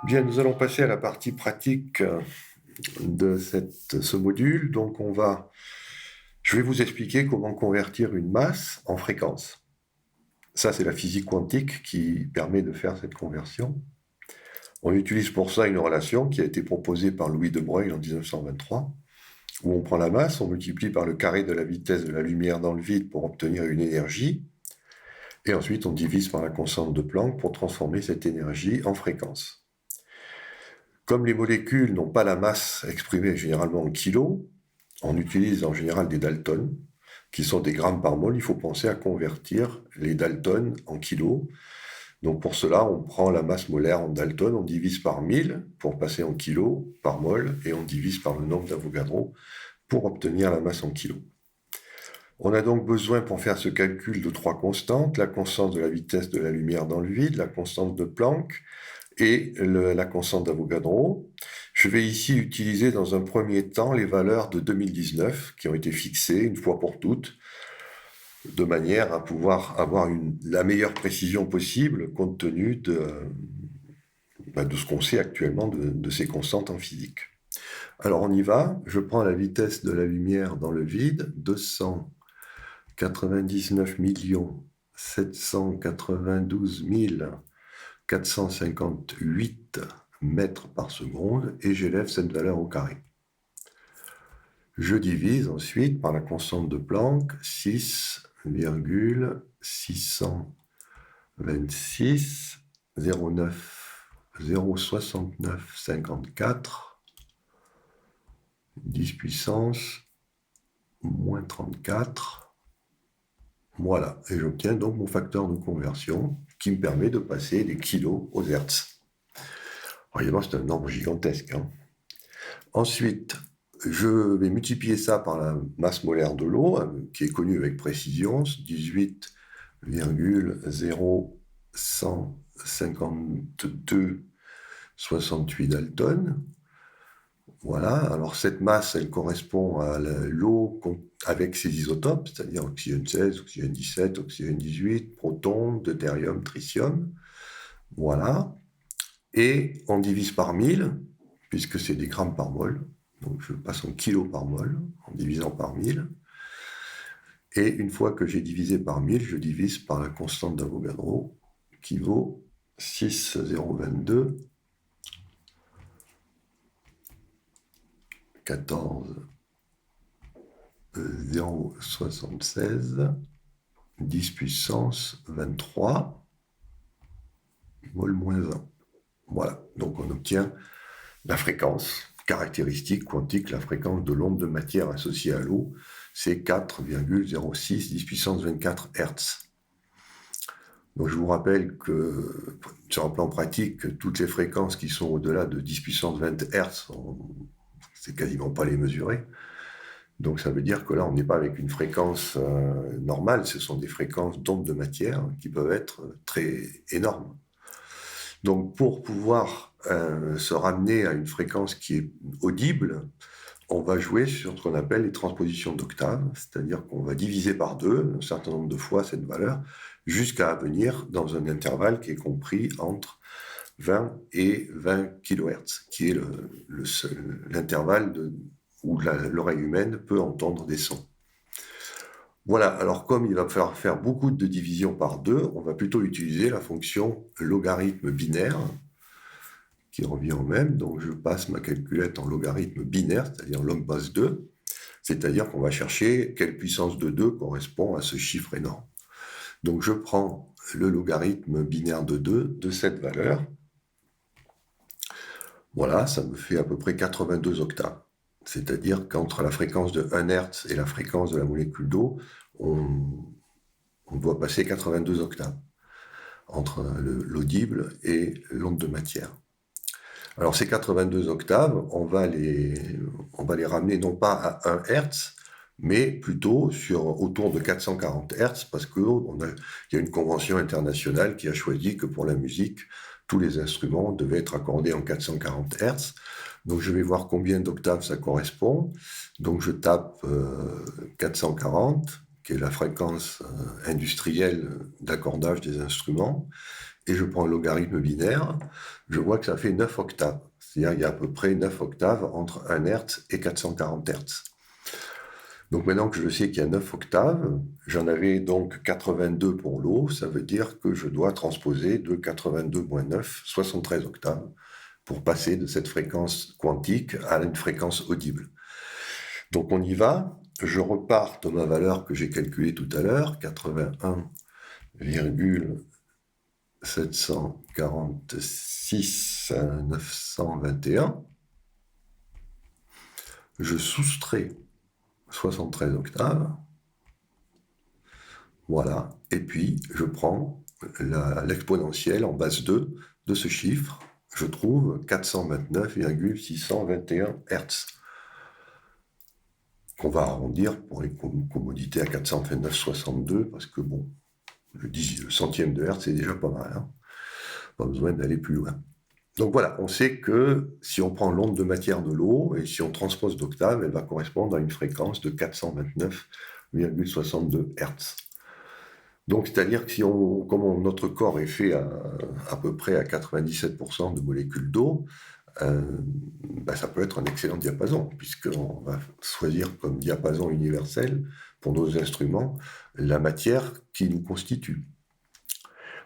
Bien, nous allons passer à la partie pratique de ce module. Donc, je vais vous expliquer comment convertir une masse en fréquence. Ça, c'est la physique quantique qui permet de faire cette conversion. On utilise pour ça une relation qui a été proposée par Louis de Broglie en 1923, où on prend la masse, on multiplie par le carré de la vitesse de la lumière dans le vide pour obtenir une énergie, et ensuite on divise par la constante de Planck pour transformer cette énergie en fréquence. Comme les molécules n'ont pas la masse exprimée généralement en kilos, on utilise en général des Dalton, qui sont des grammes par mol. Il faut penser à convertir les Dalton en kilos. Donc pour cela, on prend la masse molaire en Dalton, on divise par 1000 pour passer en kilos par mol, et on divise par le nombre d'Avogadro pour obtenir la masse en kilos. On a donc besoin pour faire ce calcul de trois constantes: la constante de la vitesse de la lumière dans le vide, la constante de Planck et la constante d'Avogadro. Je vais ici utiliser dans un premier temps les valeurs de 2019 qui ont été fixées une fois pour toutes, de manière à pouvoir avoir la meilleure précision possible compte tenu de ce qu'on sait actuellement de ces constantes en physique. Alors on y va, je prends la vitesse de la lumière dans le vide, 299 792 458 mètres par seconde, et j'élève cette valeur au carré. Je divise ensuite par la constante de Planck, 6,626 06954 10 puissance moins 34. Voilà, et j'obtiens donc mon facteur de conversion qui me permet de passer des kilos aux hertz. Alors, évidemment, c'est un nombre gigantesque. Ensuite, je vais multiplier ça par la masse molaire de l'eau, qui est connue avec précision, 18,0152,68 Dalton. Voilà, alors cette masse, elle correspond à l'eau avec ses isotopes, c'est-à-dire oxygène 16, oxygène 17, oxygène 18, proton, deutérium, tritium. Voilà. Et on divise par 1000, puisque c'est des grammes par mol. Donc je passe en kilos par mol en divisant par 1000. Et une fois que j'ai divisé par 1000, je divise par la constante d'Avogadro, qui vaut 6,022 14 076 10 puissance 23 mol moins 1. Voilà, donc on obtient la fréquence caractéristique quantique, la fréquence de l'onde de matière associée à l'eau, c'est 4,06 10 puissance 24 Hz. Donc je vous rappelle que sur un plan pratique, toutes les fréquences qui sont au-delà de 10 puissance 20 Hz, c'est quasiment pas les mesurer. Donc ça veut dire que là, on n'est pas avec une fréquence normale, ce sont des fréquences d'ondes de matière qui peuvent être très énormes. Donc pour pouvoir se ramener à une fréquence qui est audible, on va jouer sur ce qu'on appelle les transpositions d'octaves, c'est-à-dire qu'on va diviser par 2 un certain nombre de fois cette valeur, jusqu'à venir dans un intervalle qui est compris entre 20 et 20 kHz, qui est l'intervalle où l'oreille humaine peut entendre des sons. Voilà, alors comme il va falloir faire beaucoup de divisions par 2, on va plutôt utiliser la fonction logarithme binaire, qui revient au même. Donc je passe ma calculette en logarithme binaire, c'est-à-dire log base 2, c'est-à-dire qu'on va chercher quelle puissance de 2 correspond à ce chiffre énorme. Donc je prends le logarithme binaire de 2 de cette valeur. Voilà, ça me fait à peu près 82 octaves. C'est-à-dire qu'entre la fréquence de 1 Hz et la fréquence de la molécule d'eau, on doit passer 82 octaves entre l'audible et l'onde de matière. Alors ces 82 octaves, on va les ramener non pas à 1 Hz, mais plutôt autour de 440 Hz, parce qu'il y a une convention internationale qui a choisi que pour la musique, tous les instruments devaient être accordés en 440 Hz. Donc je vais voir combien d'octaves ça correspond. Donc je tape 440, qui est la fréquence industrielle d'accordage des instruments, et je prends un logarithme binaire, je vois que ça fait 9 octaves. C'est-à-dire qu'il y a à peu près 9 octaves entre 1 Hz et 440 Hz. Donc maintenant que je sais qu'il y a 9 octaves, j'en avais donc 82 pour l'eau, ça veut dire que je dois transposer de 82-9, 73 octaves, pour passer de cette fréquence quantique à une fréquence audible. Donc on y va, je repars de ma valeur que j'ai calculée tout à l'heure, 81,746 921. Je soustrais 73 octaves. Voilà. Et puis, je prends l'exponentielle en base 2 de ce chiffre. Je trouve 429,621 Hz. Qu'on va arrondir pour les commodités à 429,62 parce que bon, le centième de Hertz, c'est déjà pas mal. Hein. Pas besoin d'aller plus loin. Donc voilà, on sait que si on prend l'onde de matière de l'eau et si on transpose d'octave, elle va correspondre à une fréquence de 429,62 Hz. Donc c'est-à-dire que si comme notre corps est fait à peu près à 97% de molécules d'eau, ça peut être un excellent diapason, puisqu'on va choisir comme diapason universel pour nos instruments la matière qui nous constitue.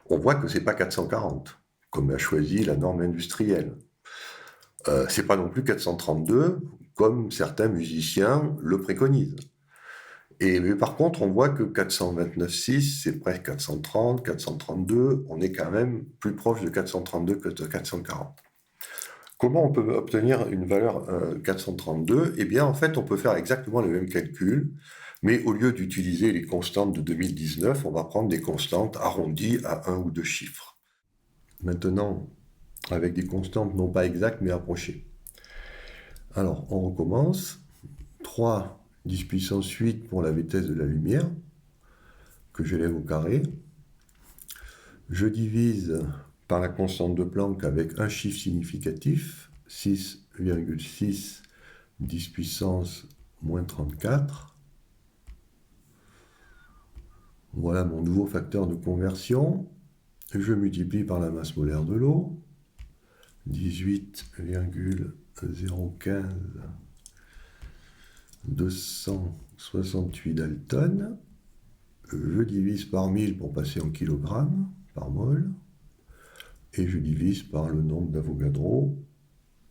On voit que ce n'est pas 440, comme a choisi la norme industrielle. Ce n'est pas non plus 432, comme certains musiciens le préconisent. Mais par contre, on voit que 429,6, c'est presque 430, 432, on est quand même plus proche de 432 que de 440. Comment on peut obtenir une valeur 432 ? Eh bien, en fait, on peut faire exactement le même calcul, mais au lieu d'utiliser les constantes de 2019, on va prendre des constantes arrondies à un ou deux chiffres. Maintenant, avec des constantes non pas exactes, mais approchées. Alors, on recommence. 3 10 puissance 8 pour la vitesse de la lumière, que j'élève au carré. Je divise par la constante de Planck avec un chiffre significatif, 6,6 10 puissance moins 34. Voilà mon nouveau facteur de conversion. Je multiplie par la masse molaire de l'eau, 18,015 268 Dalton. Je divise par 1000 pour passer en kilogrammes par mol. Et je divise par le nombre d'Avogadro,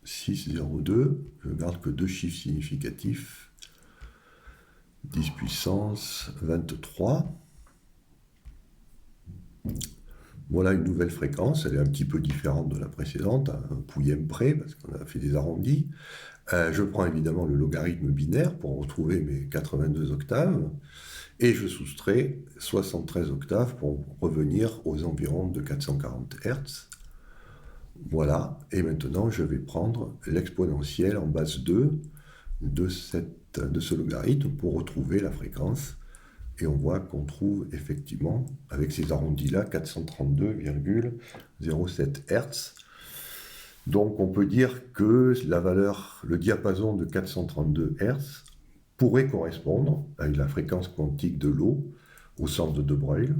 6,02. Je garde que deux chiffres significatifs, 10 puissance 23. Voilà une nouvelle fréquence, elle est un petit peu différente de la précédente, à un pouillème près, parce qu'on a fait des arrondis. Je prends évidemment le logarithme binaire pour retrouver mes 82 octaves, et je soustrais 73 octaves pour revenir aux environs de 440 Hz. Voilà, et maintenant je vais prendre l'exponentielle en base 2 de ce logarithme pour retrouver la fréquence. Et on voit qu'on trouve effectivement, avec ces arrondis-là, 432,07 Hz. Donc on peut dire que le diapason de 432 Hz pourrait correspondre à la fréquence quantique de l'eau au sens de De Broglie,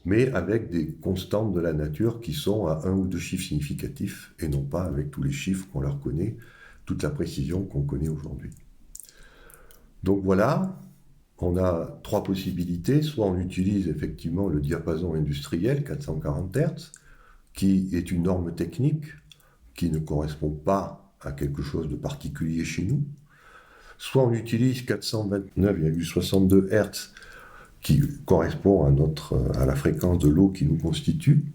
mais avec des constantes de la nature qui sont à un ou deux chiffres significatifs, et non pas avec tous les chiffres qu'on leur connaît, toute la précision qu'on connaît aujourd'hui. Donc voilà. On a trois possibilités, soit on utilise effectivement le diapason industriel 440 Hz, qui est une norme technique qui ne correspond pas à quelque chose de particulier chez nous, soit on utilise 429,62 Hz qui correspond à la fréquence de l'eau qui nous constitue.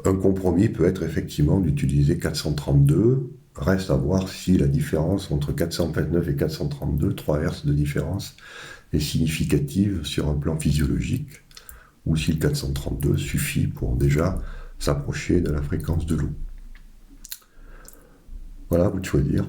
Un compromis peut être effectivement d'utiliser 432. Reste à voir si la différence entre 429 et 432, 3 Hz de différence, est significative sur un plan physiologique, ou si le 432 suffit pour déjà s'approcher de la fréquence de l'eau. Voilà, à vous de choisir.